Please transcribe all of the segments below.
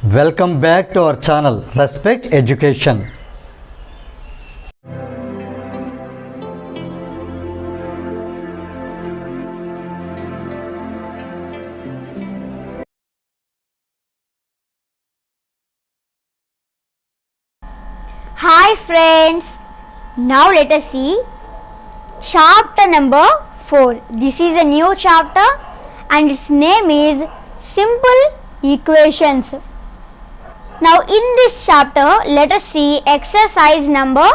Welcome back to our channel Respect Education. Hi friends, now let us see chapter number 4. This is a new chapter and its name is Simple Equations. Now in this chapter let us see exercise number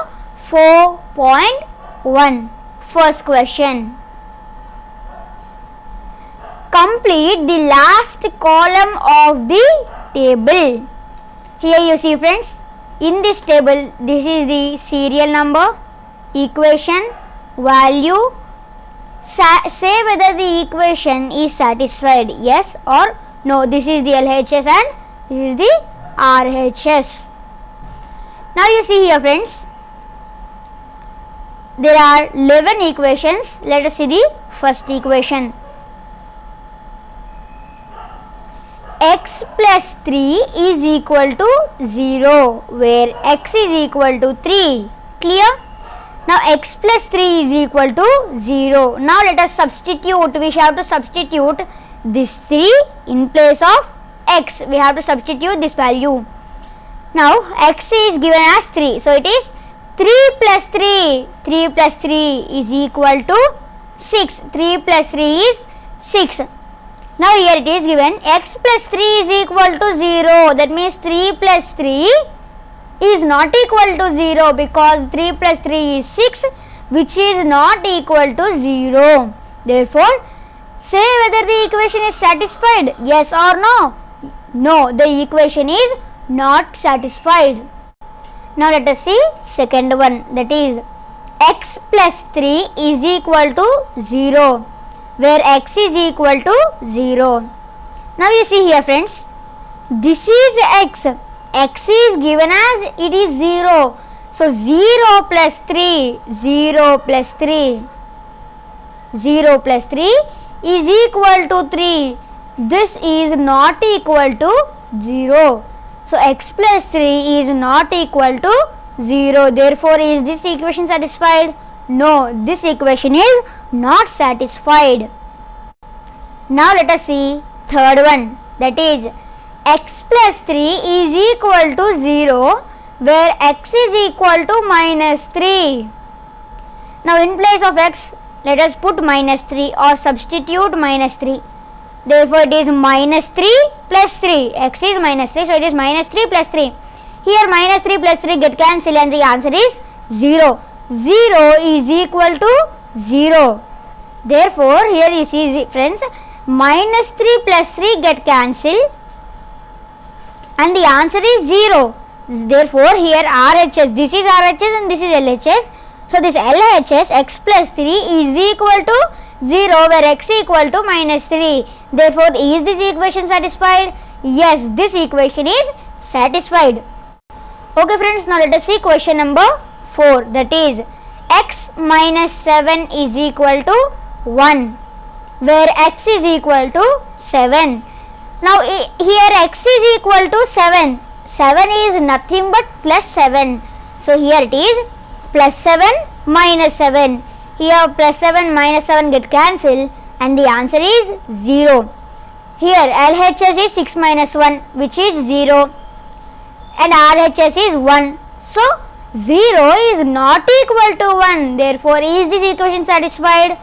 4.1. First question. Complete the last column of the table. Here you see friends, in this table this is the serial number, equation, value. Say whether the equation is satisfied, yes or no. This is the LHS and this is the RHS. Now you see here friends, there are 11 equations. Let us see the first equation. X plus 3 is equal to 0, where x is equal to 3. Clear? Now x plus 3 is equal to 0. Now let us substitute. We have to substitute this 3 in place of x. We have to substitute this value. Now x is given as 3. So it is 3 plus 3. 3 plus 3 is equal to 6. 3 plus 3 is 6. Now here it is given x plus 3 is equal to 0. That means 3 plus 3 is not equal to 0 because 3 plus 3 is 6, which is not equal to 0. Therefore, say whether the equation is satisfied, yes or no. No, the equation is not satisfied. Now let us see second one, that is x plus 3 is equal to 0, where x is equal to 0. Now you see here friends, this is x. X is given as it is 0. So 0 plus 3, 0 plus 3, 0 plus 3 is equal to 3. This is not equal to 0. So x plus 3 is not equal to 0. Therefore, is this equation satisfied? No, this equation is not satisfied. Now let us see third one, that is x plus 3 is equal to 0, where x is equal to minus 3. Now in place of x, let us put minus 3 or substitute minus 3. Therefore it is minus 3 plus 3. X is minus 3, so it is minus 3 plus 3. Here minus 3 plus 3 get cancelled and the answer is 0. 0 is equal to 0. Therefore here you see friends, minus 3 plus 3 get cancelled and the answer is 0. Therefore here RHS, this is RHS and this is LHS. So this LHS x plus 3 is equal to 0, where x equal to minus 3. Therefore is this equation satisfied? Yes, this equation is satisfied. Okay friends, now let us see question number 4, that is x minus 7 is equal to 1, where x is equal to 7. Now here x is equal to 7. 7 is nothing but plus 7. So here it is plus 7 minus 7. Here plus 7 minus 7 get cancelled and the answer is 0. Here LHS is 6 minus 1, which is 0, and RHS is 1. So 0 is not equal to 1. Therefore is this equation satisfied?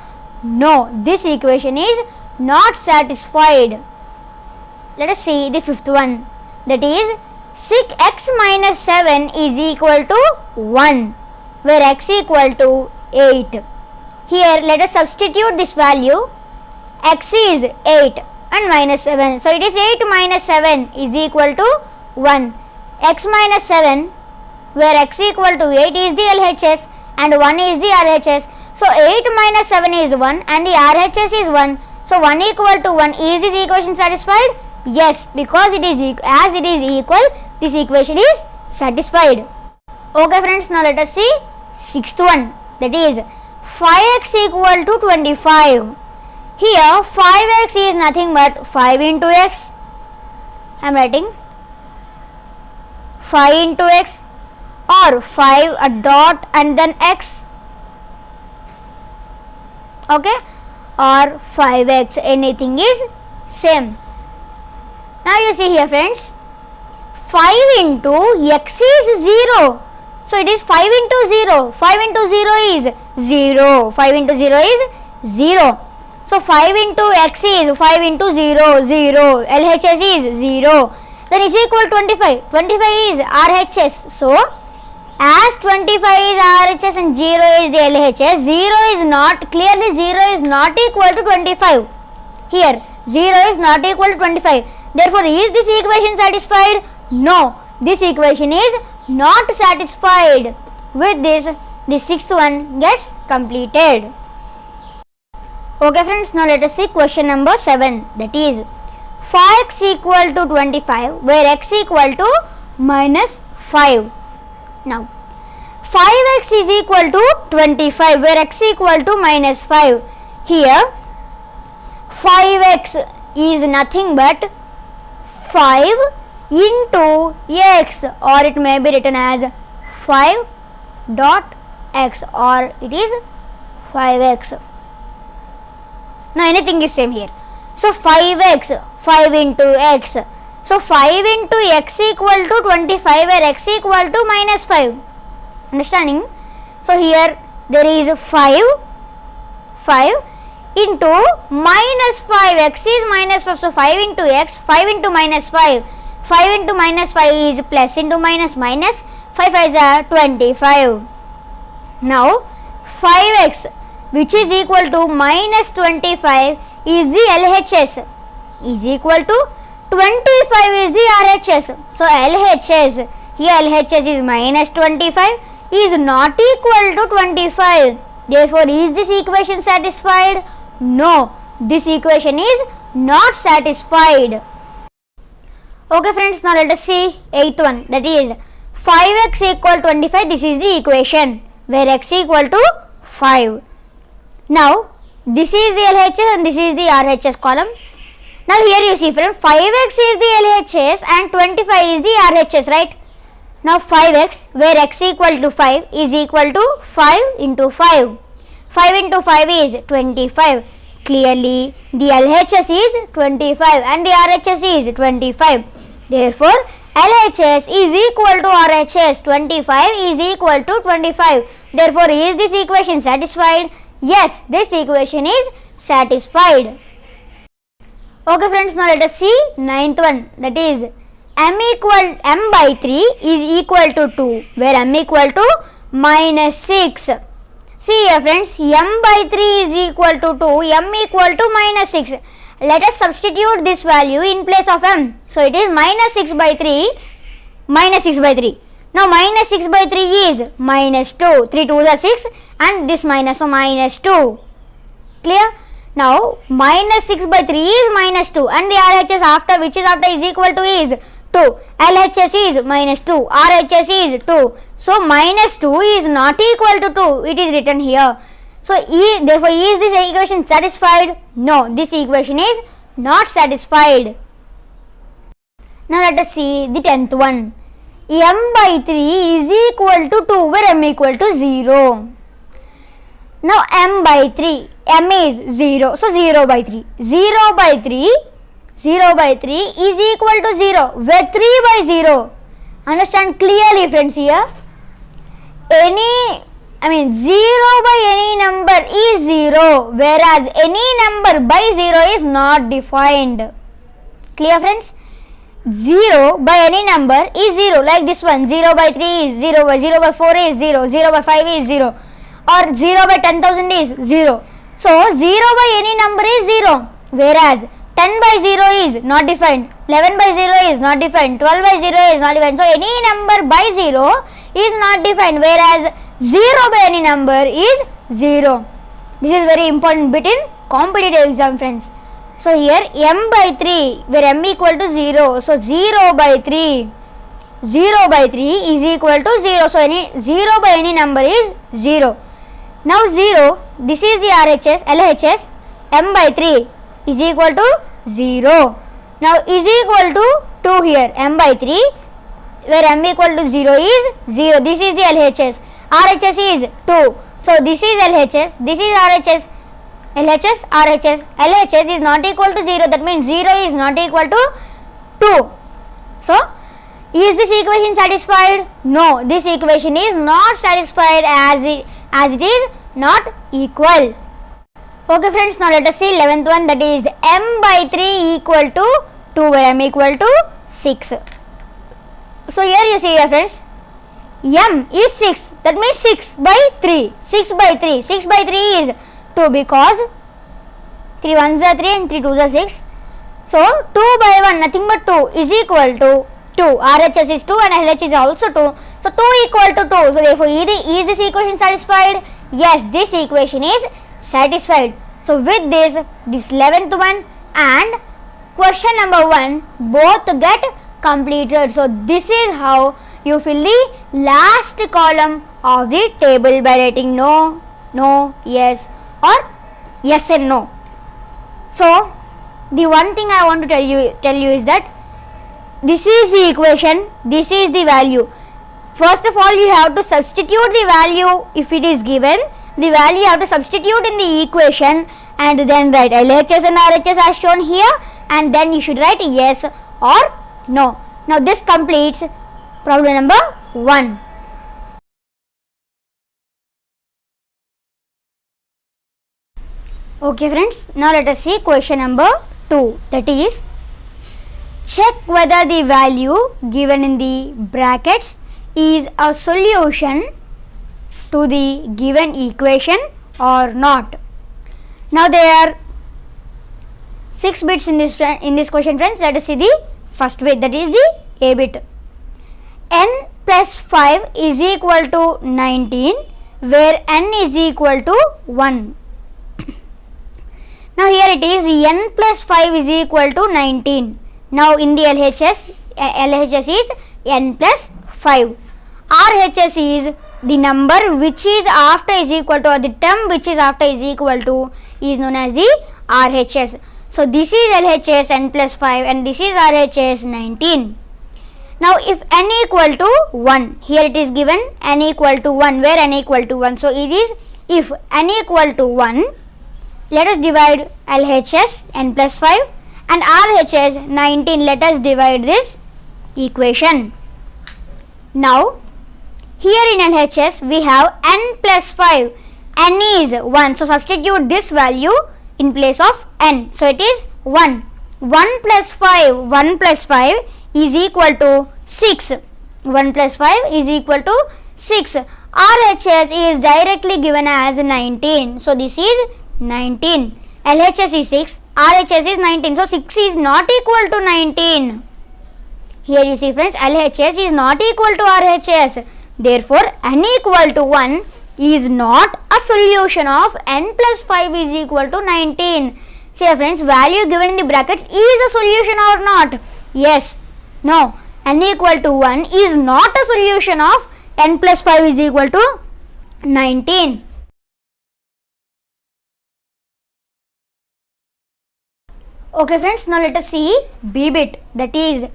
No, this equation is not satisfied. Let us see the fifth one, that is 6x minus 7 is equal to 1, where x equal to 8. Here let us substitute this value. X is 8 and minus 7. So it is 8 minus 7 is equal to 1. X minus 7, where x equal to 8 is the LHS and 1 is the RHS. So 8 minus 7 is 1 and the RHS is 1. So 1 equal to 1. Is this equation satisfied? Yes, because it is as it is equal, this equation is satisfied. Okay friends, now let us see sixth one, that is 5x equal to 25. Here 5x is nothing but 5 into x. I am writing 5 into x or 5 a dot and then x, okay, or 5x, anything is same. Now you see here friends, 5 into x is 0, so it is 5 into 0, 5 into 0 is 0, 5 into 0 is 0. So 5 into x is 5 into 0, 0, LHS is 0, then is equal to 25, 25 is RHS. So as 25 is RHS and 0 is the LHS, 0 is not, clearly 0 is not equal to 25. Here 0 is not equal to 25. Therefore is this equation satisfied? No, this equation is not satisfied. With this, the sixth one gets completed. Okay friends, now let us see question number 7, that is 5x equal to 25 where x equal to minus 5. Now 5x is equal to 25 where x equal to minus 5. Here 5x is nothing but 5 into x, or it may be written as 5 dot x, or it is 5x. Now anything is same here. So 5x, 5 into x. So 5 into x equal to 25 where x equal to minus 5. Understanding? So here there is 5 into minus 5, x is minus 5. So 5 into x, 5 into minus 5. 5 into minus 5 is plus into minus, minus 5 is 25. Now 5x which is equal to minus 25 is the LHS, is equal to 25 is the RHS. So LHS, here LHS is minus 25 is not equal to 25. Therefore is this equation satisfied? No, this equation is not satisfied. Okay friends, now let us see 8th one, that is 5x equal 25. This is the equation where x equal to 5. Now this is the LHS and this is the RHS column. Now here you see friends, 5x is the LHS and 25 is the RHS, right? Now 5x where x equal to 5 is equal to 5 into 5. 5 into 5 is 25. Clearly the LHS is 25 and the RHS is 25. Therefore LHS is equal to RHS. 25 is equal to 25. Therefore is this equation satisfied? Yes, this equation is satisfied. Okay friends, now let us see 9th one, that is m by 3 is equal to 2 where m equal to minus 6. See here friends, m by 3 is equal to 2, m equal to minus 6. Let us substitute this value in place of m. So it is minus 6 by 3, minus 6 by 3. Now minus 6 by 3 is minus 2, 3 2s are 6 and this minus, so minus 2. Clear? Now minus 6 by 3 is minus 2 and the RHS after, which is after, is equal to is 2. LHS is minus 2, RHS is 2. So minus 2 is not equal to 2, it is written here. So therefore is this equation satisfied? No, this equation is not satisfied. Now let us see the 10th one. M by 3 is equal to 2 where m equal to 0. Now m by 3, m is 0, so 0 by 3. 0 by 3 is equal to 0 where 3 by 0. Understand clearly friends here. 0 by any number is 0 whereas any number by 0 is not defined. Clear friends? 0 by any number is 0, like this one, 0 by 3 is 0, 0 by 4 is 0, 0 by 5 is 0, or 0 by 10,000 is 0. So 0 by any number is 0 whereas 10 by 0 is not defined, 11 by 0 is not defined, 12 by 0 is not defined. So any number by 0 is not defined whereas 0 by any number is 0. This is very important bit in competitive exam friends. So here m by 3 where m equal to 0. So 0 by 3 is equal to 0. So 0 by any number is 0. Now 0, this is the RHS, LHS, m by 3 is equal to 0. Now is equal to 2 here, m by 3 where m equal to 0 is 0. This is the LHS. RHS is 2. So this is LHS, this is RHS. LHS, RHS. LHS is not equal to 0. That means 0 is not equal to 2. So is this equation satisfied? No, this equation is not satisfied as it is not equal. Okay friends, now let us see 11th one, that is m by 3 equal to 2, where m equal to 6. So here you see here friends, m is 6, that means 6 by 3, 6 by 3, 6 by 3 is 2 because 3 ones are 3 and 3 twos are 6. So 2 by 1 nothing but 2 is equal to 2. RHS is 2 and LHS is also 2. So 2 equal to 2. So therefore is this equation satisfied? Yes, this equation is satisfied. So with this 11th one and question number 1 both get completed. So this is how you fill the last column of the table by writing no, no, yes or yes and no. So the one thing I want to tell you is that this is the equation, this is the value. First of all, you have to substitute the value if it is given. The value you have to substitute in the equation and then write LHS and RHS as shown here, and then you should write yes or no. Now this completes problem number 1. Okay friends, now let us see question number 2, that is check whether the value given in the brackets is a solution to the given equation or not. Now there are 6 bits in this question friends. Let us see the first bit, that is the A bit. N plus 5 is equal to 19 where n is equal to 1. Now here it is n plus 5 is equal to 19. Now in the LHS is n plus 5. RHS is the number which is after is equal to, or the term which is after is equal to is known as the RHS. So this is LHS n plus 5 and this is RHS 19. Now if n equal to 1, here it is given n equal to 1 where n equal to 1. So it is if n equal to 1, let us divide LHS n plus 5 and RHS 19. Let us divide this equation. Now here in LHS we have n plus 5, n is 1. So substitute this value in place of n. So it is 1. 1 plus 5 is equal to 6. 1 plus 5 is equal to 6. RHS is directly given as 19. So this is 19. LHS is 6. RHS is 19. So 6 is not equal to 19. Here you see friends, LHS is not equal to RHS. Therefore n equal to 1 is not a solution of n plus 5 is equal to 19. See friends, value given in the brackets is a solution or not? Yes. No. N equal to 1 is not a solution of n plus 5 is equal to 19. Okay friends, now let us see B bit, that is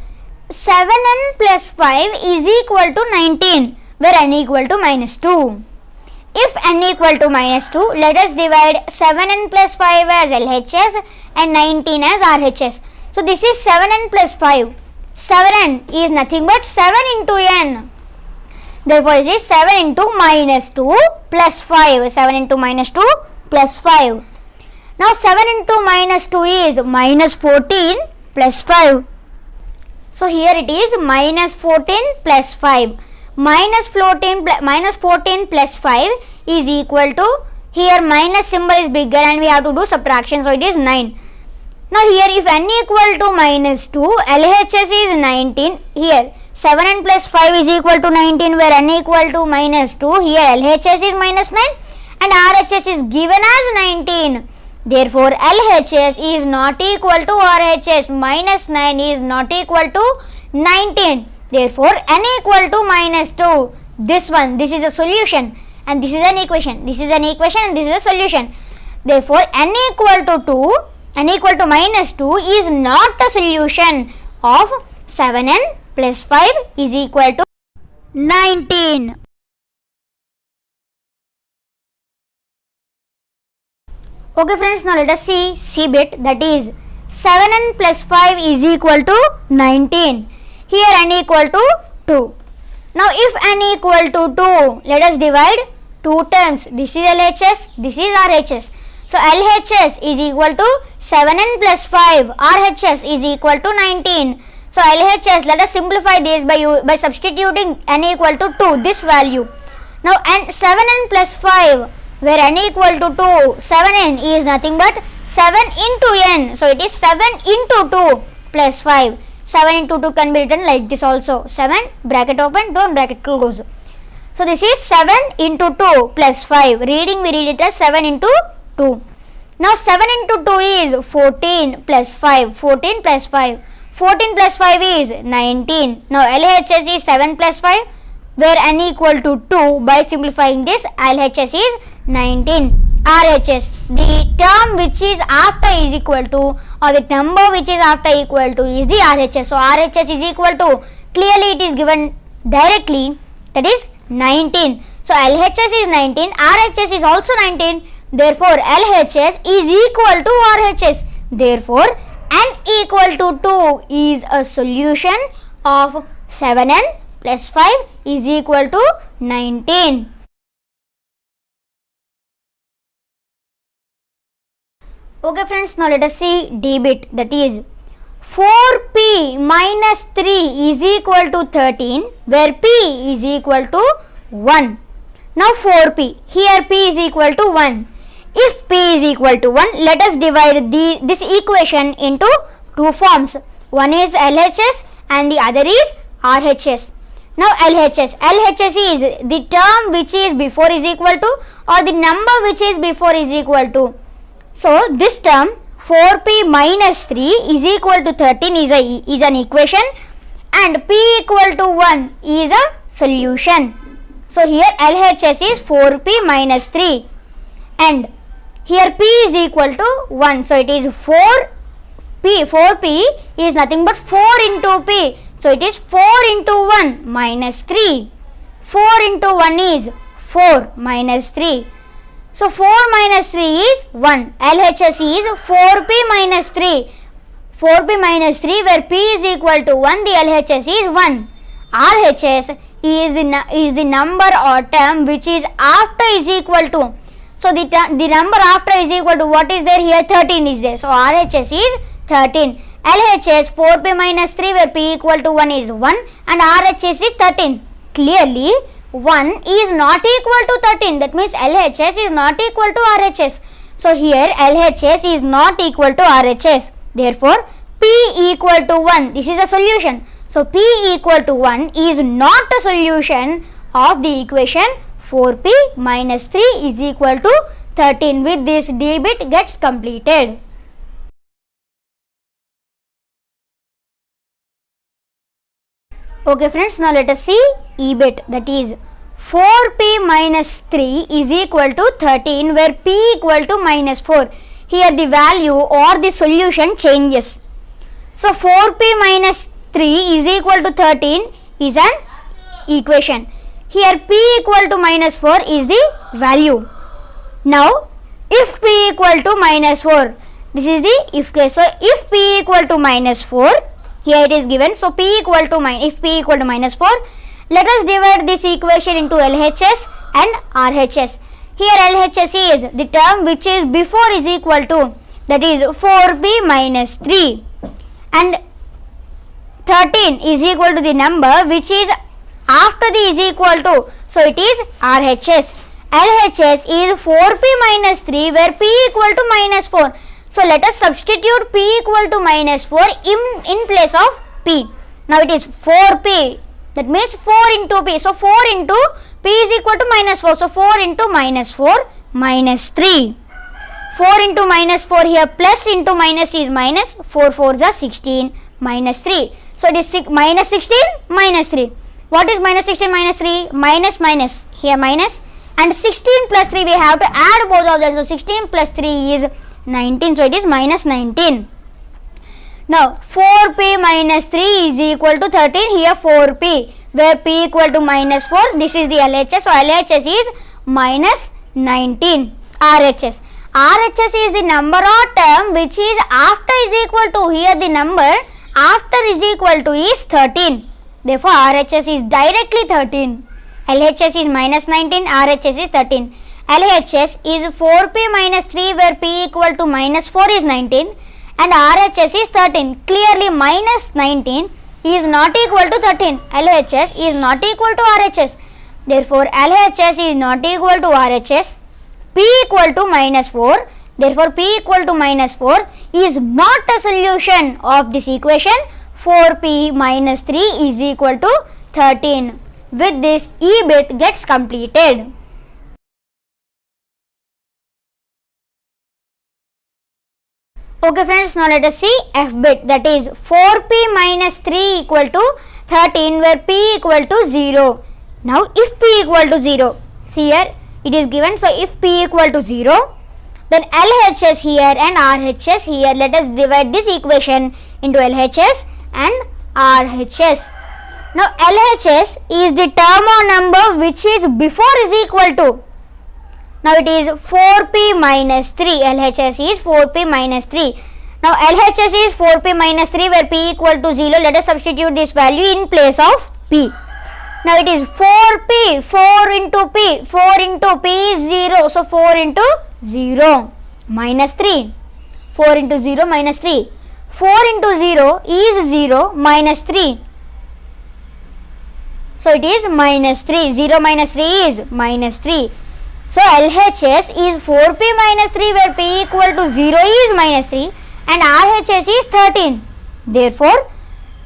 7n plus 5 is equal to 19 where n equal to minus 2. If n equal to minus 2, let us divide 7n plus 5 as LHS and 19 as RHS. So this is 7n plus 5. 7n is nothing but 7 into n. Therefore it is 7 into minus 2 plus 5. 7 into minus 2 plus 5. Now 7 into minus 2 is minus 14 plus 5. So here it is minus 14 plus 5. Minus 14 plus 5 is equal to, here minus symbol is bigger and we have to do subtraction, so it is 9. Now here if n equal to minus 2, LHS is 19. Here 7n plus 5 is equal to 19 where n equal to minus 2. Here LHS is minus 9 and RHS is given as 19. Therefore LHS is not equal to RHS. Minus 9 is not equal to 19. Therefore n equal to minus 2. This is a solution and this is an equation. This is an equation and this is a solution. Therefore n equal to 2, n equal to minus 2 is not a solution of 7n plus 5 is equal to 19. Okay friends, now let us see C bit, that is 7n plus 5 is equal to 19. Here n equal to 2. Now if n equal to 2, let us divide two terms. This is LHS, this is RHS. So LHS is equal to 7n plus 5, RHS is equal to 19. So LHS, let us simplify this by substituting n equal to 2, this value. Now 7n plus 5, where n equal to 2, 7n is nothing but 7 into n. So it is 7 into 2 plus 5. 7 into 2 can be written like this also. 7 bracket open, 2 bracket close. So this is 7 into 2 plus 5. Reading we read it as 7 into 2. Now 7 into 2 is 14 plus 5. 14 plus 5. 14 plus 5 is 19. Now LHS is 7 plus 5, where n equal to 2. By simplifying this, LHS is 19. RHS, the term which is after is equal to, or the number which is after equal to, is the RHS. So RHS is equal to, clearly it is given directly, that is 19. So LHS is 19, RHS is also 19. Therefore LHS is equal to RHS. Therefore n equal to 2 is a solution of 7n plus 5 is equal to 19. Okay friends, now let us see D bit, that is 4p minus 3 is equal to 13, where p is equal to 1. Now 4p, here p is equal to 1. If p is equal to 1, let us divide this equation into two forms. One is LHS and the other is RHS. Now LHS is the term which is before is equal to, or the number which is before is equal to. So this term 4p minus 3 is equal to 13 is an equation, and p equal to 1 is a solution. So here LHS is 4p minus 3 and here p is equal to 1. So it is 4p is nothing but 4 into p. So it is 4 into 1 minus 3. 4 into 1 is 4 minus 3. So 4 minus 3 is 1. LHS is 4p minus 3. 4p minus 3, where p is equal to 1, the LHS is 1. RHS is the number or term which is after is equal to. So the number after is equal to, what is there here? 13 is there. So RHS is 13. LHS 4p minus 3, where p equal to 1 is 1, and RHS is 13. Clearly 1 is not equal to 13. That means LHS is not equal to RHS. So here LHS is not equal to RHS. Therefore p equal to 1. This is a solution. So p equal to 1 is not a solution of the equation 4p minus 3 is equal to 13. With this, D bit gets completed. Okay friends, now let us see E bit, that is 4p minus 3 is equal to 13, where p equal to minus 4. Here the value or the solution changes. So 4p minus 3 is equal to 13 is an equation. Here p equal to minus 4 is the value. Now if p equal to minus 4, this is the if case. So if p equal to minus 4, here it is given. So p equal to if p equal to minus 4, let us divide this equation into LHS and RHS. Here LHS is the term which is before is equal to, that is 4p minus 3, and 13 is equal to the number which is after the is equal to. So it is RHS. LHS is 4p minus 3, where p equal to minus 4. So let us substitute p equal to minus 4 in place of p. Now it is 4p, that means 4 into p. So 4 into p is equal to minus 4. So 4 into minus 4 minus 3. 4 into minus 4, here plus into minus is minus. 4 4s are 16 minus 3. So it is minus 16 minus 3. What is minus 16 minus 3? Minus minus, here minus, and 16 plus 3 we have to add both of them. So 16 plus 3 is 19. So it is minus 19. Now 4p minus 3 is equal to 13. Here 4p, where p equal to minus 4. This is the LHS. So LHS is minus 19. RHS. RHS is the number or term which is after is equal to, here the number after is equal to is 13. Therefore RHS is directly 13. LHS is minus 19, RHS is 13. LHS is 4p minus 3 where p equal to minus 4 is 19 and RHS is 13. Clearly minus 19 is not equal to 13. LHS is not equal to RHS. Therefore LHS is not equal to RHS. P equal to minus 4. Therefore P equal to minus 4 is not a solution of this equation. 4p minus 3 is equal to 13. With this, E bit gets completed. Okay friends, now let us see F bit, that is 4p minus 3 equal to 13 where p equal to 0. Now if p equal to 0, see here it is given, so if p equal to 0, then LHS here and RHS here. Let us divide this equation into LHS and RHS. Now LHS is the term or number which is before is equal to. Now it is 4p minus 3. LHS is 4p minus 3. Now LHS is 4p minus 3 where p equal to 0. Let us substitute this value in place of p. Now it is 4p, 4 into p. 4 into p is 0. So 4 into 0 minus 3. 4 into 0 minus 3. 4 into 0 is 0 minus 3. So it is minus 3. 0 minus 3 is minus 3. So LHS is 4p minus 3 where p equal to 0 is minus 3 and RHS is 13. Therefore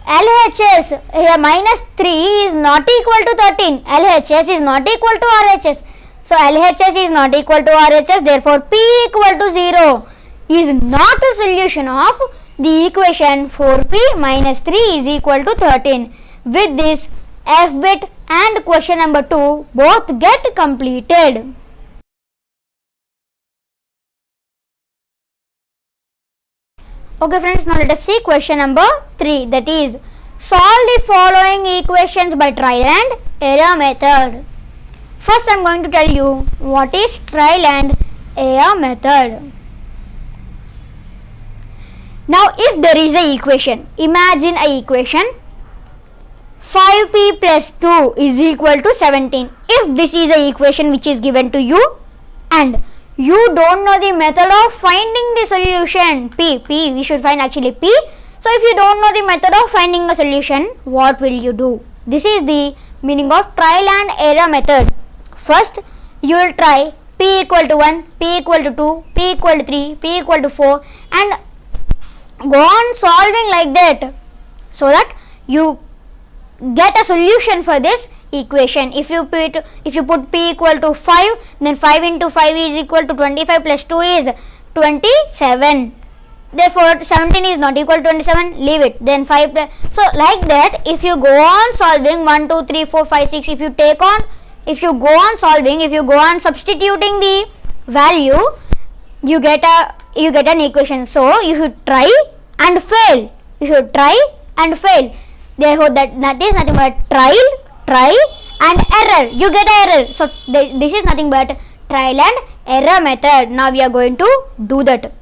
LHS here minus 3 is not equal to 13. LHS is not equal to RHS. So LHS is not equal to RHS. Therefore p equal to 0 is not a solution of the equation 4p minus 3 is equal to 13. With this, F bit and question number 2 both get completed. Okay friends, now let us see question number 3, that is solve the following equations by trial and error method. First I am going to tell you what is trial and error method. Now if there is a equation, imagine a equation 5p plus 2 is equal to 17. If this is a equation which is given to you and you don't know the method of finding the solution, p, we should find actually p. So if you don't know the method of finding a solution, what will you do? This is the meaning of trial and error method. First you will try p equal to 1, p equal to 2, p equal to 3, p equal to 4 and go on solving like that so that you get a solution for this equation. If you put p equal to 5, then 5 into 5 is equal to 25 plus 2 is 27. Therefore 17 is not equal to 27, leave it. Then 5 plus, so like that if you go on solving 1, 2, 3, 4, 5, 6, if you go on solving, if you go on substituting the value, you get an equation. So you should try and fail. You should try and fail. Therefore that is nothing but try and error. You get an error. So this is nothing but trial and error method. Now we are going to do that.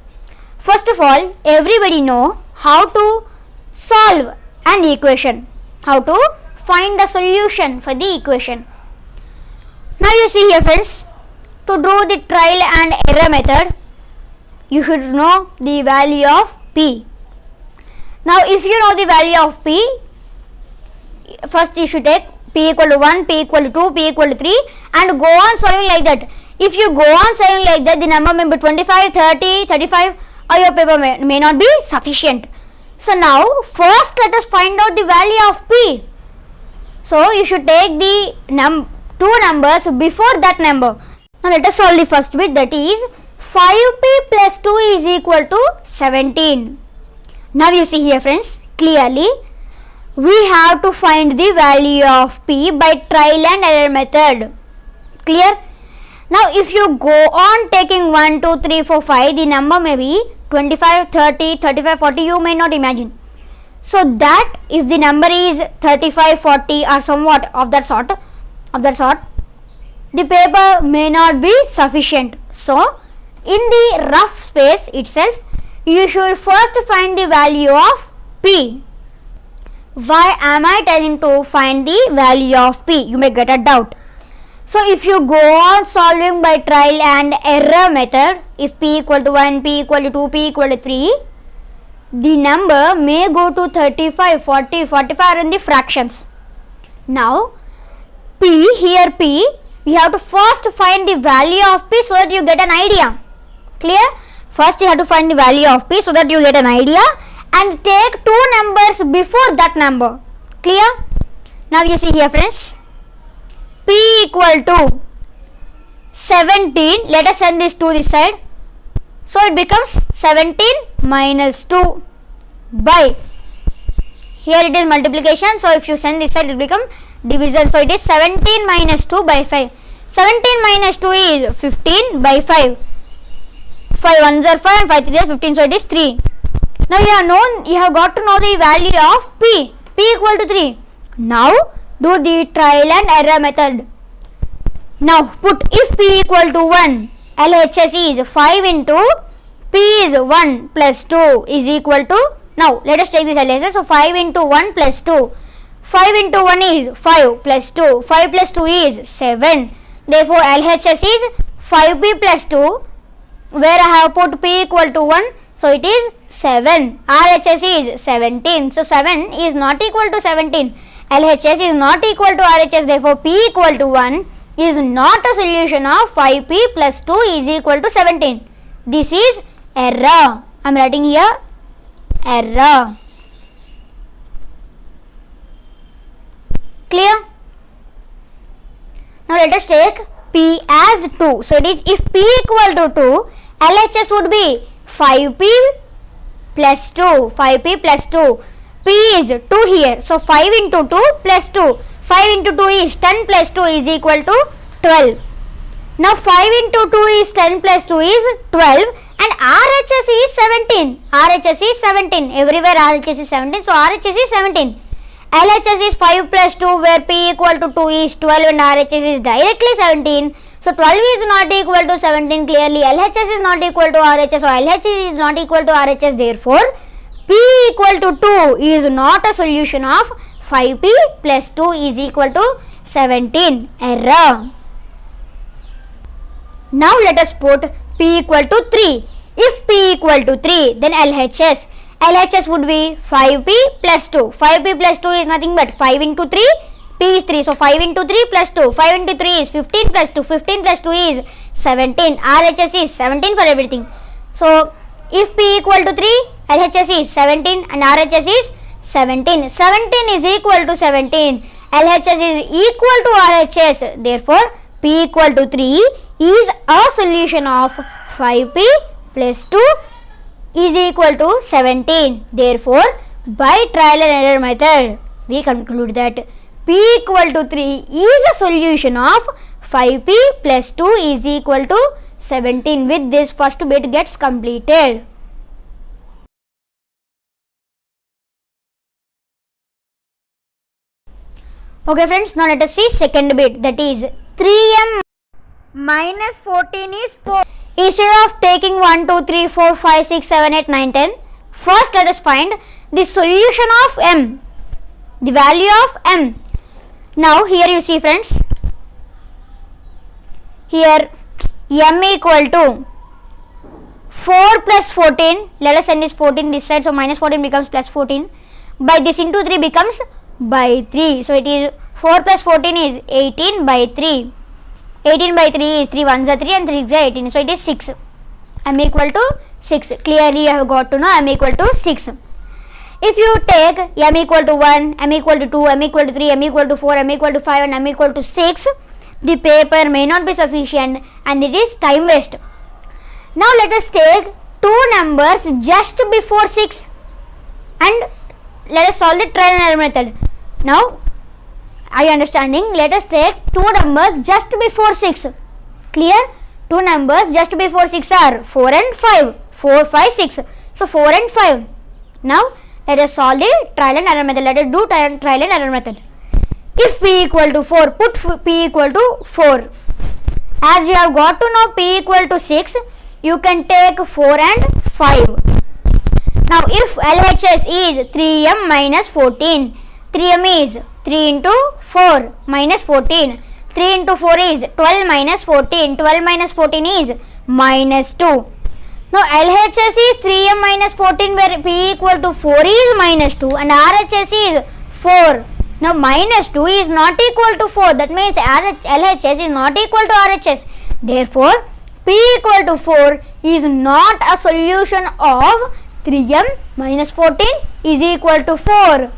First of all, everybody know how to solve an equation, how to find a solution for the equation. Now you see here friends, to do the trial and error method, you should know the value of p. Now if you know the value of p, first you should take p equal to 1, p equal to 2, p equal to 3 and go on solving like that. If you go on solving like that, the number may be 25, 30, 35 or your paper may not be sufficient. So now first let us find out the value of p. So you should take the two numbers before that number. Now let us solve the first bit, that is 5p plus 2 is equal to 17. Now you see here friends, clearly we have to find the value of p by trial and error method. Clear? Now if you go on taking 1, 2, 3, 4, 5, the number may be 25, 30, 35, 40, you may not imagine. So that if the number is 35, 40 or somewhat of that sort, the paper may not be sufficient. So in the rough space itself, you should first find the value of P. Why am I telling to find the value of P? You may get a doubt. So if you go on solving by trial and error method, if P equal to 1, P equal to 2, P equal to 3, the number may go to 35, 40, 45 in the fractions. Now P, here P, we have to first find the value of P so that you get an idea. Clear? First you have to find the value of P so that you get an idea and take two numbers before that number. Clear? Now you see here friends, P equal to 17, let us send this to this side. So it becomes 17 minus 2 by, here it is multiplication, so if you send this side it will become division. So it is 17 minus 2 by 5. 17 minus 2 is 15 by 5. 5 ones are 5 and 5 3 are 15, so it is 3. Now you have got to know the value of P. P equal to 3. Now do the trial and error method. Now put if P equal to 1, LHS is 5 into P is 1 plus 2 is equal to, now let us take this LHS, so 5 into 1 plus 2. 5 into 1 is 5 plus 2. 5 plus 2 is 7. Therefore LHS is 5P plus 2, where I have put P equal to 1, so it is 7. RHS is 17. So 7 is not equal to 17. LHS is not equal to RHS. Therefore P equal to 1 is not a solution of 5P plus 2 is equal to 17. This is error. I am writing here error. Clear? Now let us take P as 2. So it is if P equal to 2, LHS would be 5P plus 2. 5P plus 2. P is 2 here. So 5 into 2 plus 2. 5 into 2 is 10 plus 2 is equal to 12. Now 5 into 2 is 10 plus 2 is 12 and RHS is 17. RHS is 17. Everywhere RHS is 17. So RHS is 17. LHS is 5 plus 2 where P equal to 2 is 12 and RHS is directly 17. So 12 is not equal to 17 clearly. LHS is not equal to RHS. So LHS is not equal to RHS. Therefore P equal to 2 is not a solution of 5P plus 2 is equal to 17. Error. Now let us put P equal to 3. If P equal to 3, then LHS would be 5P plus 2. 5P plus 2 is nothing but 5 into 3, P is 3. So 5 into 3 plus 2. 5 into 3 is 15 plus 2. 15 plus 2 is 17. RHS is 17 for everything. So if P equal to 3, LHS is 17 and RHS is 17. 17 is equal to 17. LHS is equal to RHS. Therefore P equal to 3 is a solution of 5P plus 2 is equal to 17. Therefore by trial and error method we conclude that P equal to 3 is a solution of 5P plus 2 is equal to 17. With this first bit gets completed. Okay friends, now let us see second bit, that is 3m minus 14 is 4. Instead of taking 1, 2, 3, 4, 5, 6, 7, 8, 9, 10, first let us find the solution of m, the value of m. Now here you see friends, here m equal to 4 plus 14, let us send this 14 this side, so minus 14 becomes plus 14, by this into 3 becomes by 3. So it is 4 plus 14 is 18 by 3. 18 by 3 is 3 ones are 3 and 3 is 18. So it is 6. M equal to 6. Clearly you have got to know M equal to 6. If you take M equal to 1, M equal to 2, M equal to 3, M equal to 4, M equal to 5 and M equal to 6, the paper may not be sufficient and it is time waste. Now let us take two numbers just before 6 and let us solve the trial and error method. Now are you understanding? Let us take two numbers just before 6. Clear? Two numbers just before 6 are 4 and 5. 4 4, 5, 6. So 4 and 5. Now let us solve the trial and error method. Let us do trial and error method. If p equal to 4, put p equal to 4. As you have got to know p equal to 6, you can take 4 and 5. Now if LHS is 3m minus 14, 3m is 3 into 4 minus 14. 3 into 4 is 12 minus 14. 12 minus 14 is minus 2. Now LHS is 3m minus 14 where p equal to 4 is minus 2 and RHS is 4. Now minus 2 is not equal to 4. That means LHS is not equal to RHS. Therefore p equal to 4 is not a solution of 3m minus 14 is equal to 4.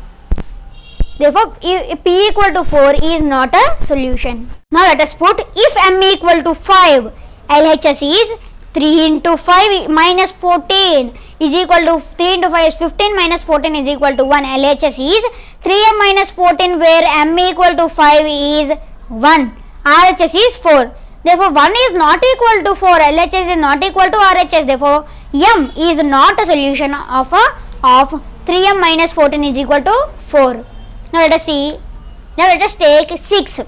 Therefore p equal to 4 is not a solution. Now let us put if m equal to 5, LHS is 3 into 5 minus 14 is equal to 3 into 5 is 15 minus 14 is equal to 1. LHS is 3m minus 14 where m equal to 5 is 1. RHS is 4. Therefore 1 is not equal to 4. LHS is not equal to RHS. Therefore m is not a solution of 3m minus 14 is equal to 4. Now let us see. Now let us take 6.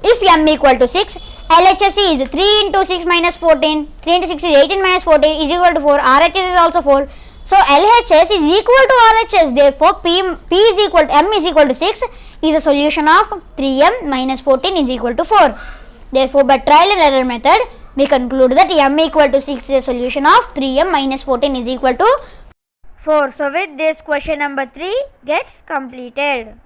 If m equal to 6, LHS is 3 into 6 minus 14. 3 into 6 is 18 minus 14 is equal to 4. RHS is also 4. So LHS is equal to RHS. Therefore p is equal to m is equal to 6 is a solution of 3m minus 14 is equal to 4. Therefore by trial and error method we conclude that m equal to 6 is a solution of 3m minus 14 is equal to 4. So with this question number 3 gets completed.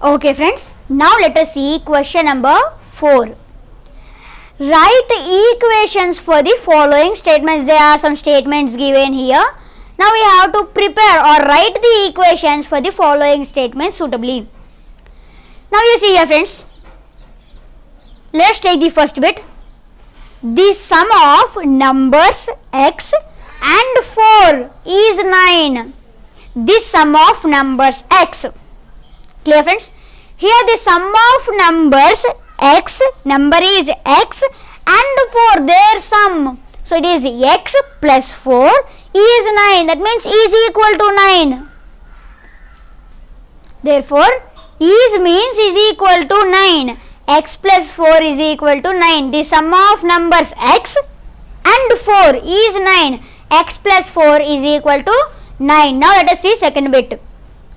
Okay friends, now let us see question number 4. Write equations for the following statements. There are some statements given here. Now we have to prepare or write the equations for the following statements suitably. Now you see here friends, let us take the first bit. The sum of numbers x and 4 is 9. The sum of numbers x. Clear friends? Here the sum of numbers x, number is x and 4 their sum. So it is x plus 4 is 9. That means is equal to 9. Therefore is means is equal to 9. X plus 4 is equal to 9. The sum of numbers x and 4 is 9. X plus 4 is equal to 9. Now let us see second bit.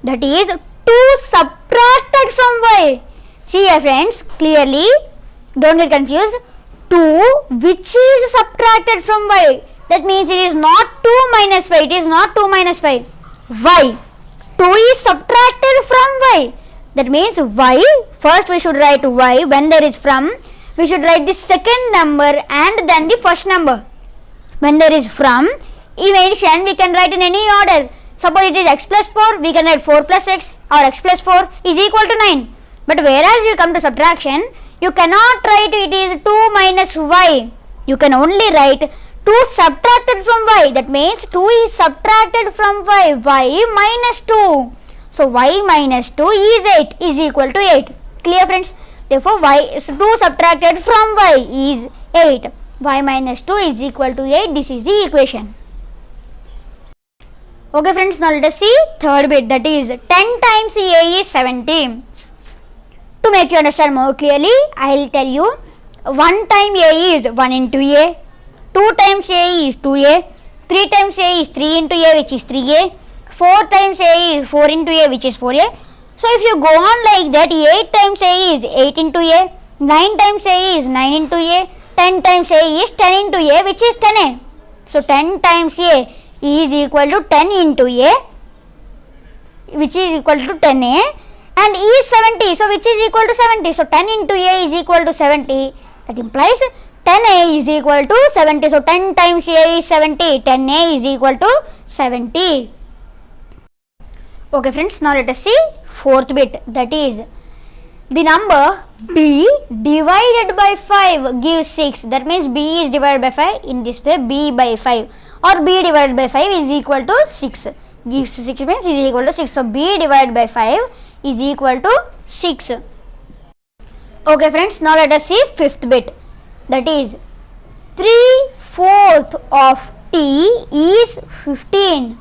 That is 2 subtracted from y. See here friends, clearly, don't get confused. 2 which is subtracted from y. That means it is not 2 minus 5. It is not 2 minus 5. Y. 2 is subtracted from y. That means y. First we should write y. When there is from, we should write the second number and then the first number. When there is from, in addition we can write in any order. Suppose it is x plus 4, we can write 4 plus x or x plus 4 is equal to 9. But whereas you come to subtraction, you cannot write it is 2 minus y. You can only write 2 subtracted from y. That means 2 is subtracted from y. Y minus 2. So y minus 2 is 8 is equal to 8. Clear friends? Therefore y is 2 subtracted from y is 8. Y minus 2 is equal to 8. This is the equation. Okay friends, now let us see third bit, that is 10 times a is 70. To make you understand more clearly, I will tell you 1 time a is 1 into a, 2 times a is 2a, 3 times a is 3 into a which is 3a, 4 times a is 4 into a which is 4a. So if you go on like that, 8 times a is 8 into a, 9 times a is 9 into a, 10 times a is 10 into a which is 10a. So 10 times a is equal to 10 into a which is equal to 10a and e is 70, so which is equal to 70. So 10 into a is equal to 70. That implies 10a is equal to 70. So 10 times a is 70. 10a is equal to 70. Okay friends, now let us see fourth bit, that is the number b divided by 5 gives 6. That means b is divided by 5 in this way, b by 5 or b divided by 5 is equal to 6. Gives 6 means is equal to 6. So b divided by 5 is equal to 6. Okay friends, now let us see fifth bit. that is 3/4 of t is 15.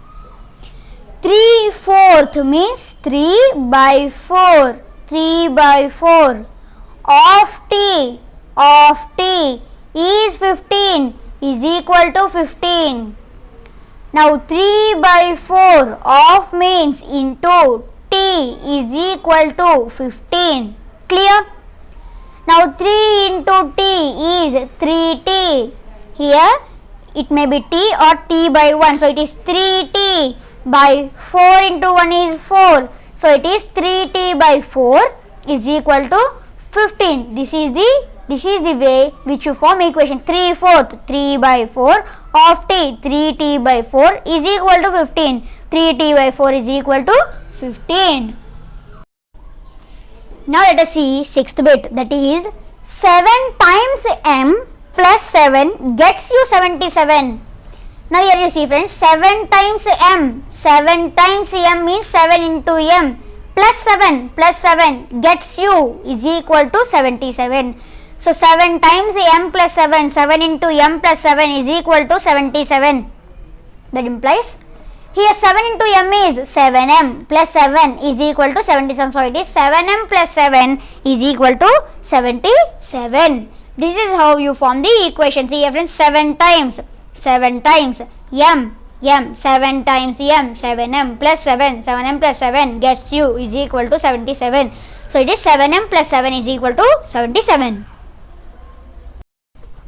3/4 means 3/4. 3/4 of t is 15 is equal to 15. Now 3/4 of means into t is equal to 15. Clear? Now 3 into t is 3t. Here it may be t or t by 1. So it is 3t by 4 into 1 is 4. So it is 3t by 4 is equal to 15. This is the way which you form equation. 3/4 3/4 of t 3t by 4 is equal to 15. 3t by 4 is equal to 15. Now let us see sixth bit, that is 7 times m plus 7 gets you 77. Now here you see friends, 7 times m. 7 times m means 7 into m plus 7 gets you is equal to 77. So 7 times m plus 7, 7 into m plus 7 is equal to 77. That implies here 7 into m is 7m plus 7 is equal to 77. So it is 7m plus 7 is equal to 77. This is how you form the equation. See here friends, 7 times m, 7 times m, 7m plus 7, 7m plus 7 gets you is equal to 77. So it is 7m plus 7 is equal to 77.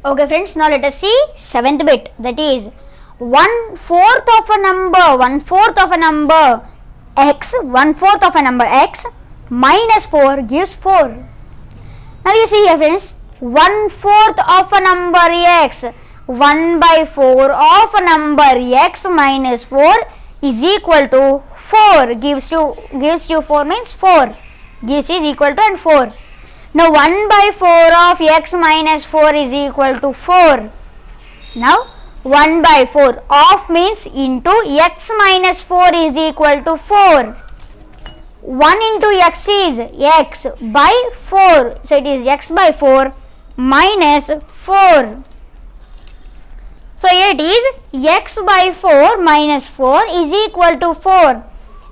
Okay friends, now let us see seventh bit, that is 1/4 of a number, 1/4 of a number x, 1/4 of a number x minus 4 gives 4. Now you see here friends, 1/4 of a number x, 1/4 of a number x minus 4 is equal to 4. Gives you 4 means 4. Gives is equal to and 4. Now 1/4 of x minus 4 is equal to 4. Now 1/4 of means into x minus 4 is equal to 4. 1 into x is x by 4. So it is x by 4 minus 4. So here it is x by 4 minus 4 is equal to 4.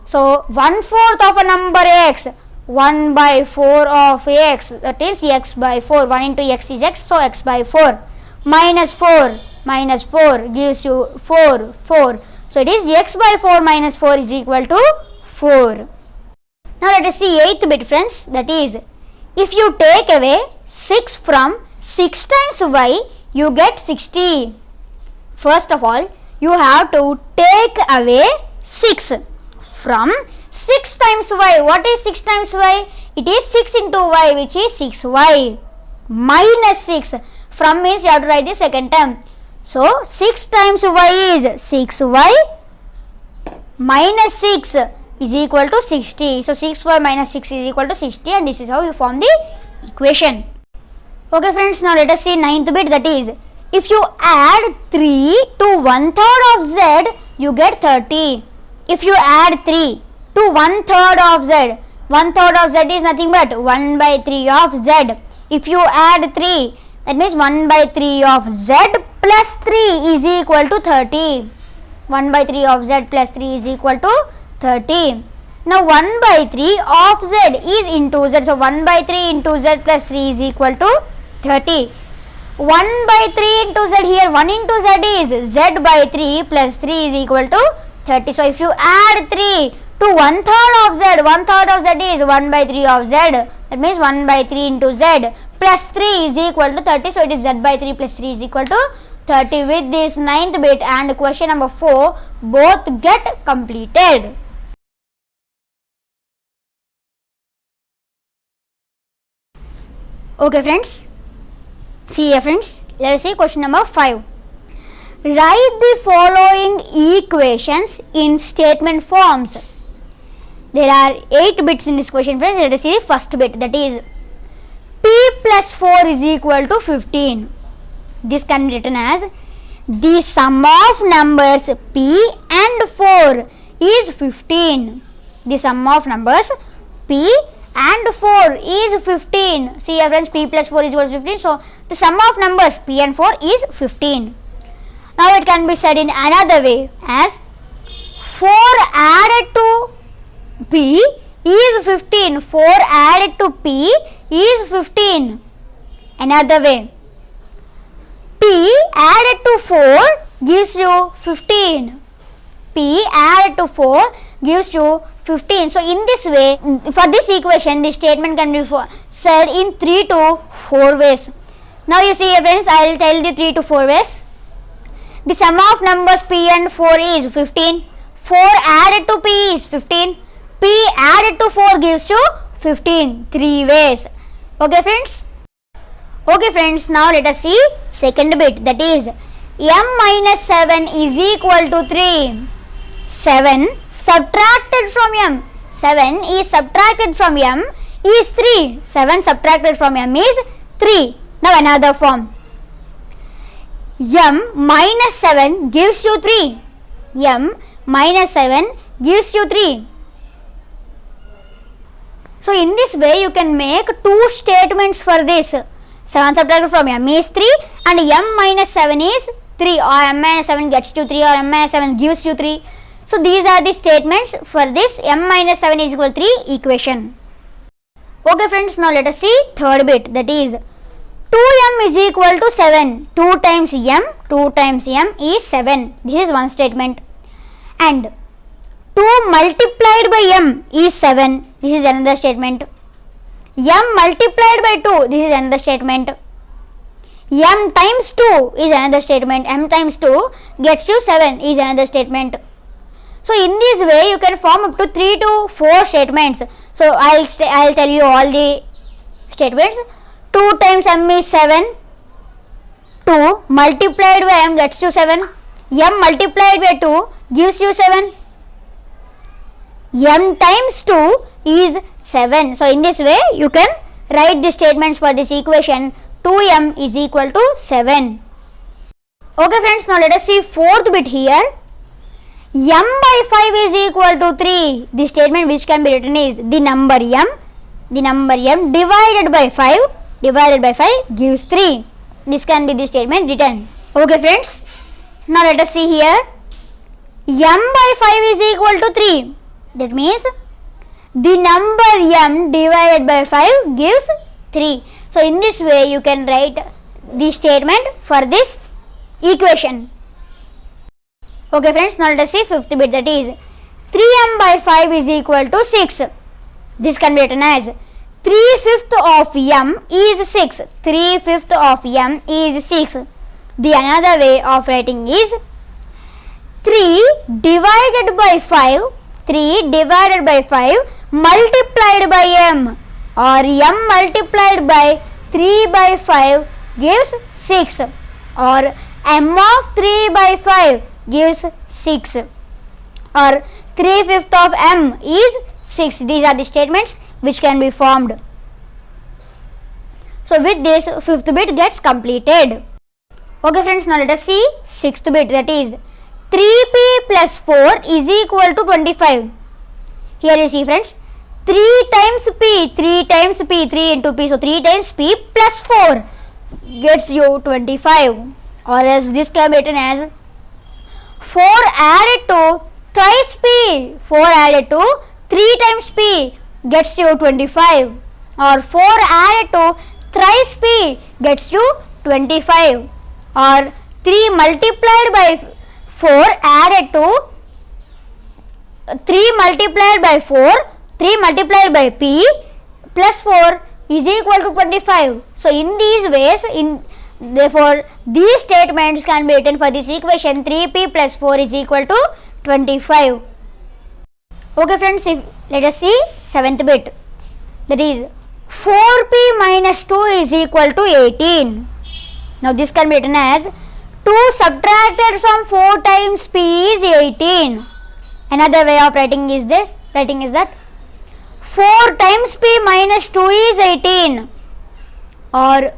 So 1/4 of a number x, 1/4 of x, that is x by 4. 1 into x is x, so x by 4 minus 4 gives you 4. So it is x by 4 minus 4 is equal to 4. Now let us see eighth bit friends, that is if you take away 6 from 6 times y, you get 60. First of all, you have to take away 6 from 6 times y. What is 6 times y? It is 6 into y, which is 6y minus 6. From means you have to write the second term. So 6 times y is 6y minus 6 is equal to 60. So 6y minus 6 is equal to 60, and this is how you form the equation. Okay friends, now let us see ninth bit, that is if you add 3 to 1/3 of z, you get 30. If you add 3 to 1/3 of z, 1/3 of z is nothing but 1/3 of z. If you add 3, that means 1/3 of z plus 3 is equal to 30. 1/3 of z plus 3 is equal to 30. Now 1/3 of z is into z. So 1/3 into z plus 3 is equal to 30. 1/3 into z, here 1 into z is z by 3 plus 3 is equal to 30. So if you add 3 to 1/3 of z, 1/3 of z is 1/3 of z. That means 1/3 into z plus 3 is equal to 30. So it is z by 3 plus 3 is equal to 30. With this ninth bit and question number 4 both get completed. Okay friends, see here friends, let us see question number 5. Write the following equations in statement forms. There are 8 bits in this question friends. Let us see the first bit, that is p plus 4 is equal to 15. This can be written as the sum of numbers p and 4 is 15. The sum of numbers p and 4 is 15. See here friends, p plus 4 is equal to 15. So the sum of numbers p and 4 is 15. Now it can be said in another way as 4 added to p is 15. 4 added to p is 15. Another way, p added to 4 gives you 15. P added to 4 gives you 15. So in this way, for this equation, this statement can be said in 3 to 4 ways. Now you see friends, I will tell you 3 to 4 ways. The sum of numbers p and 4 is 15. 4 added to p is 15. P added to 4 gives you 15. 3 ways. Okay friends? Okay friends, now let us see second bit, that is m minus 7 is equal to 3. 7 subtracted from m. 7 is subtracted from m is 3. 7 subtracted from m is 3. Now another form. M minus 7 gives you 3. M minus 7 gives you 3. So in this way you can make two statements for this. 7 subtracted from m is 3 and m minus 7 is 3, or m minus 7 gets you 3, or m minus 7 gives you 3. So these are the statements for this m minus 7 is equal to 3 equation. Okay friends, now let us see third bit, that is 2m is equal to 7. 2 times m is 7. This is one statement. And 2 multiplied by m is 7. This is another statement. M multiplied by 2, this is another statement. M times 2 is another statement. M times 2 gets you 7 is another statement. So in this way you can form up to 3 to 4 statements. So I'll tell you all the statements. 2 times m is 7. 2 multiplied by m gets you 7. M multiplied by 2 gives you 7. M times 2 is 7. So in this way you can write the statements for this equation. 2m is equal to 7. Okay friends, now let us see fourth bit here. M by 5 is equal to 3. The statement which can be written is the number m divided by 5 gives 3. This can be the statement written. Okay friends, now let us see here. M by 5 is equal to 3. That means the number m divided by 5 gives 3. So in this way you can write the statement for this equation. Okay friends, now let us see fifth bit, that is 3m by 5 is equal to 6. This can be written as 3/5 of m is 6. 3/5 of m is 6. The another way of writing is 3 divided by 5 multiplied by m, or m multiplied by 3 by 5 gives 6, or m of 3 by 5 gives 6, or 3/5 of m is 6. These are the statements which can be formed. So with this fifth bit gets completed. Okay friends, now let us see sixth bit, that is 3p plus 4 is equal to 25. Here you see friends, 3 times p, 3 into p, so 3 times p plus 4 gets you 25, or as this can be written as 4 added to thrice p, 4 added to 3 times p gets you 25, or 4 added to thrice p gets you 25, or 3 multiplied by 4 added to 3 multiplied by p plus 4 is equal to 25. So in these ways, therefore these statements can be written for this equation 3p plus 4 is equal to 25. Okay friends, let us see seventh bit, that is 4p minus 2 is equal to 18. Now this can be written as 2 subtracted from 4 times p is 18. Another way of writing is that 4 times p minus 2 is 18, or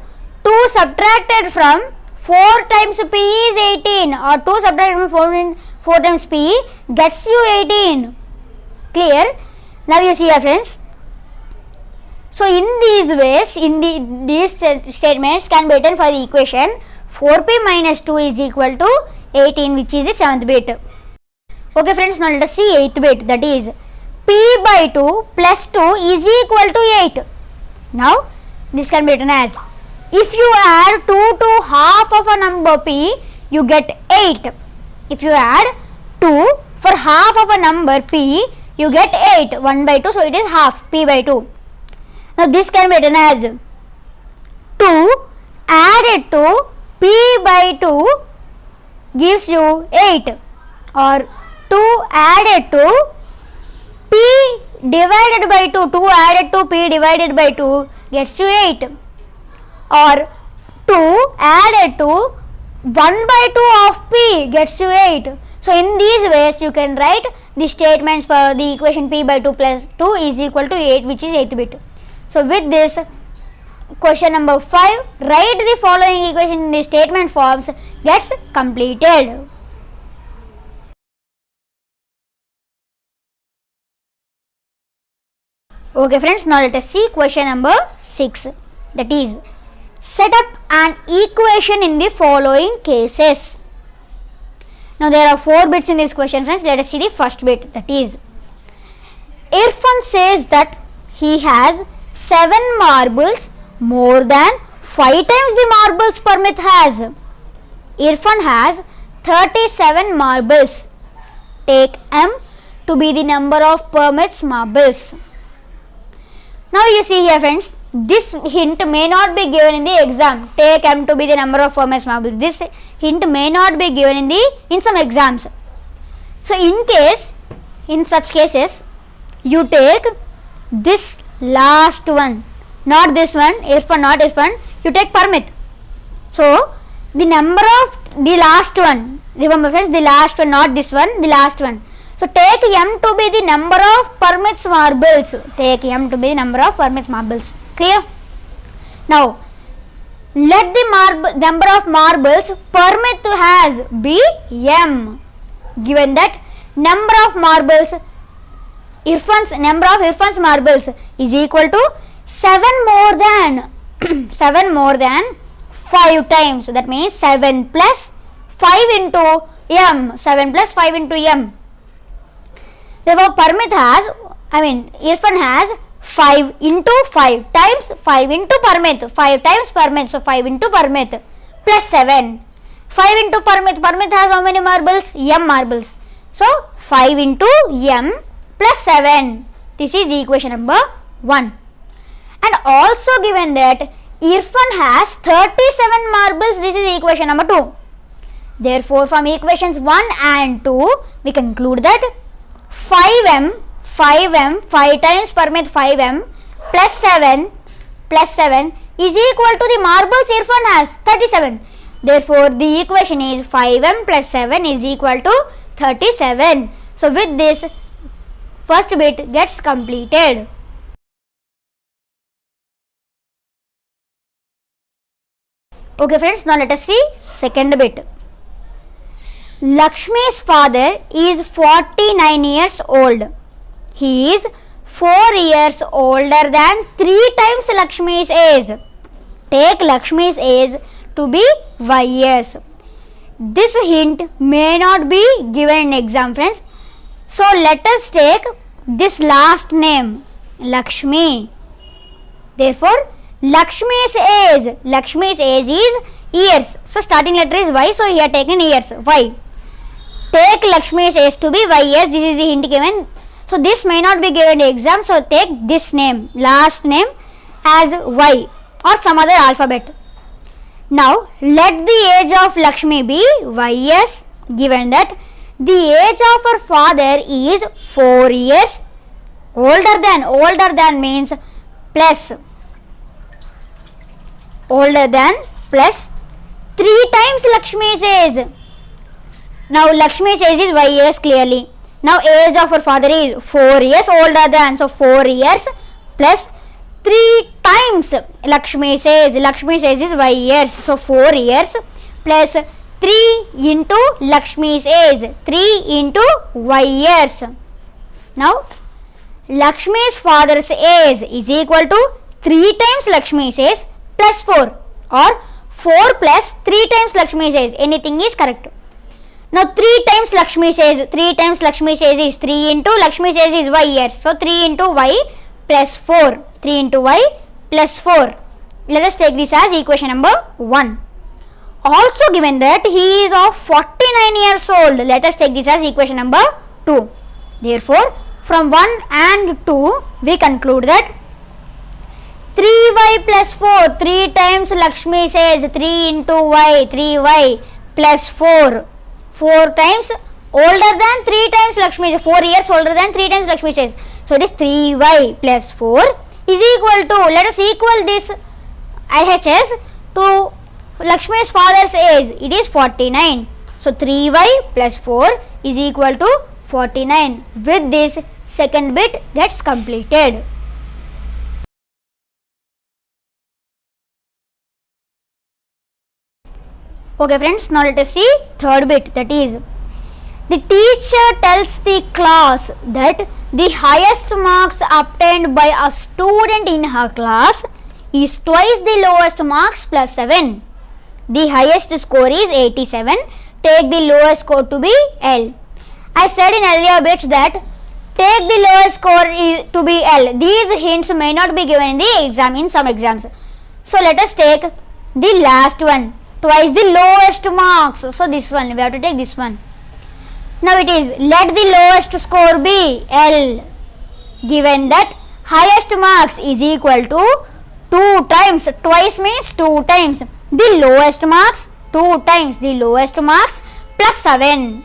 2 subtracted from 4 times p is 18, or 2 subtracted from 4 times p gets you 18. Clear? Now you see here friends, So in these ways, these statements can be written for the equation 4p minus 2 is equal to 18, which is the 7th bit. Okay friends, now let us see 8th bit, that is p by 2 plus 2 is equal to 8. Now this can be written as, if you add 2 to half of a number p, you get 8. If you add 2 for half of a number p, you get 8, 1 by 2, so it is half, p by 2. Now this can be written as 2 added to p by 2 gives you 8, or 2 added to p divided by 2, 2 added to p divided by 2 gets you 8, or 2 added to 1 by 2 of p gets you 8. So in these ways you can write the statements for the equation p by 2 plus 2 is equal to 8, which is 8th bit. So with this, question number 5, write the following equation in the statement forms gets completed. Okay friends, now let us see question number 6, that is, set up an equation in the following cases. Now there are 4 bits in this question friends. Let us see the first bit, that is, Irfan says that he has 7 marbles more than 5 times the marbles Parmit has. Irfan has 37 marbles. Take m to be the number of Parmit's marbles. Now you see here friends, this hint may not be given in the exam. Take m to be the number of Parmit's marbles. This hint may not be given in some exams. So in such cases, you take this last one, not this one, Irfan, not Irfan, you take Parmit. So the number of the last one, remember friends, the last one, not this one, the last one. So take m to be the number of Parmit's marbles. Take m to be the number of Parmit's marbles. Clear? Now let the number of marbles Parmit has be m. Given that number of marbles, number of Irfan's marbles is equal to 7 more than 7 more than 5 times. That means 7 plus 5 into m. 7 plus 5 into m. Therefore, Irfan has 5 into 5 times 5 into Parmit. 5 times Parmit. So 5 into Parmit plus 7. 5 into Parmit. Parmit has how many marbles? M marbles. So 5 into m plus 7. This is equation number 1. And also given that Irfan has 37 marbles. This is equation number 2. Therefore, from equations 1 and 2, we conclude that 5 times Parmit 5m plus 7 is equal to the marbles Irfan has 37. Therefore, the equation is 5m plus 7 is equal to 37. So with this, first bit gets completed. Okay friends, now let us see second bit. Lakshmi's father is 49 years old. He is 4 years older than 3 times Lakshmi's age. Take Lakshmi's age to be y years. This hint may not be given in exam friends. So let us take this last name, Lakshmi. Therefore, Lakshmi's age is years. So starting letter is y, so here taken years, y. Take Lakshmi's age to be y years. This is the hint given. So this may not be given in exam. So take this name, last name as y or some other alphabet. Now let the age of Lakshmi be y years, given that the age of her father is 4 years older than means plus, older than plus 3 times Lakshmi's age. Now Lakshmi's age is y years clearly. Now age of her father is 4 years older than, so 4 years plus 3 times Lakshmi's age. Lakshmi's age is y years, so 4 years plus 3 into Lakshmi's age, 3 into y years. Now Lakshmi's father's age is equal to 3 times Lakshmi says plus 4 or 4 plus 3 times Lakshmi says, anything is correct. Now 3 times Lakshmi says is 3 into Lakshmi says is y years. So 3 into y plus 4. 3 into y plus 4. Let us take this as equation number 1. Also given that he is of 49 years old. Let us take this as equation number 2. Therefore, from 1 and 2, we conclude that 3y plus 4, 3 times Lakshmi says 3 into y, 3y plus 4. 4 times older than 3 times Lakshmi, 4 years older than 3 times Lakshmi says. So it is 3y plus 4 is equal to, let us equal this IHS to Lakshmi's father's age. It is 49. So 3y plus 4 is equal to 49. With this, second bit gets completed. Okay friends, now let us see third bit, that is the teacher tells the class that the highest marks obtained by a student in her class is twice the lowest marks plus 7. The highest score is 87. Take the lowest score to be L. I said in earlier bits that take the lowest score to be L. These hints may not be given in the exam, in some exams. So let us take the last one. Twice the lowest marks. So this one, we have to take this one. Now it is, let the lowest score be L. Given that highest marks is equal to 2 times, twice means 2 times the lowest marks, 2 times the lowest marks plus 7.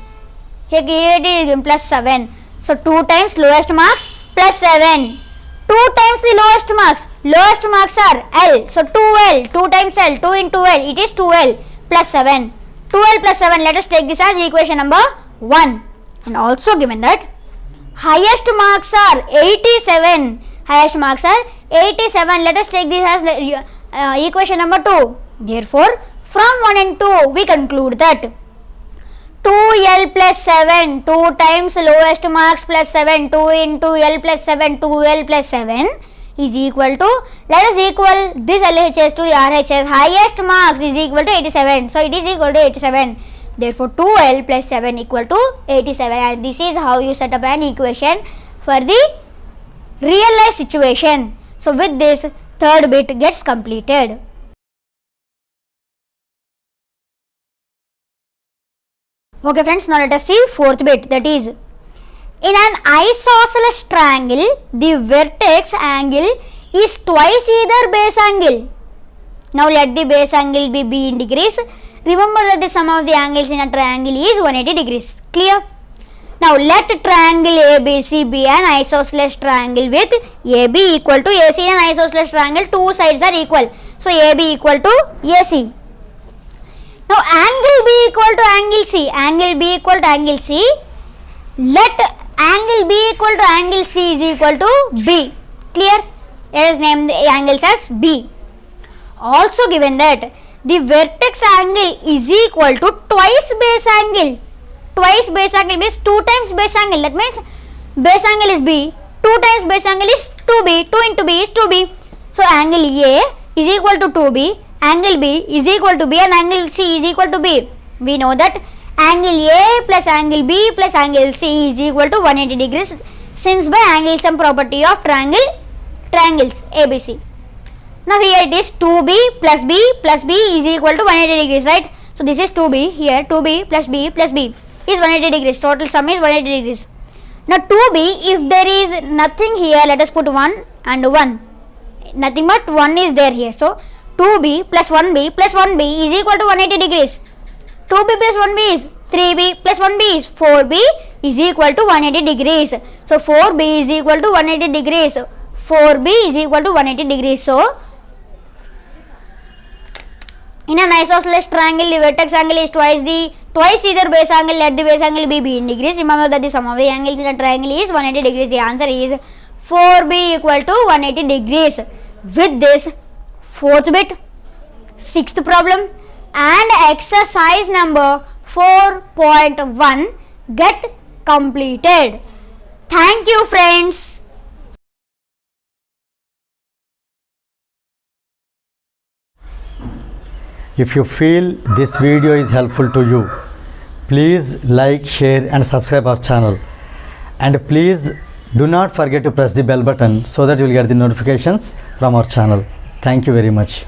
Here it is given plus 7. So 2 times lowest marks plus 7. 2 times the lowest marks. Lowest marks are L. So 2L, 2 times L, 2 into L, it is 2L plus 7. 2L plus 7, let us take this as equation number 1. And also given that highest marks are 87. Highest marks are 87. Let us take this as equation number 2. Therefore, from 1 and 2, we conclude that 2L plus 7, 2 times lowest marks plus 7, 2 into L plus 7, 2L plus 7 is equal to, let us equal this LHS to RHS, highest marks is equal to 87. So, it is equal to 87. Therefore, 2L plus 7 equal to 87, and this is how you set up an equation for the real life situation. So, with this, third bit gets completed. Okay friends, now let us see fourth bit, that is, in an isosceles triangle, the vertex angle is twice either base angle. Now let the base angle be B in degrees. Remember that the sum of the angles in a triangle is 180 degrees. Clear? Now let triangle ABC be an isosceles triangle with AB equal to AC. In an isosceles triangle, two sides are equal. So AB equal to AC. Now angle B equal to angle C. Angle B equal to angle C. Let angle B equal to angle C is equal to B. Clear? Let us name the angles as B. Also given that the vertex angle is equal to twice base angle. Twice base angle means 2 times base angle. That means base angle is B. 2 times base angle is 2B. 2 into B is 2B. So angle A is equal to 2B. Angle B is equal to B and angle C is equal to B. We know that angle A plus angle B plus angle C is equal to 180 degrees, since by angle sum property of triangles ABC. Now here it is 2B plus B is equal to 180 degrees, right? So this is 2B, here 2B plus B is 180 degrees. Total sum is 180 degrees. Now 2B, if there is nothing here, let us put 1 and 1. Nothing but 1 is there here. So 2B plus 1B is equal to 180 degrees. 2B plus 1B is 3B plus 1B is 4B is equal to 180 degrees. So 4B is equal to 180 degrees. 4B is equal to 180 degrees. So in an isosceles triangle, the vertex angle is twice either base angle. Let the base angle be B in degrees. Remember that the sum of the angles in a triangle is 180 degrees. The answer is 4B equal to 180 degrees. With this, fourth bit, sixth problem and exercise number 4.1 get completed. Thank you friends. If you feel this video is helpful to you, please like, share and subscribe our channel. And please do not forget to press the bell button so that you will get the notifications from our channel. Thank you very much.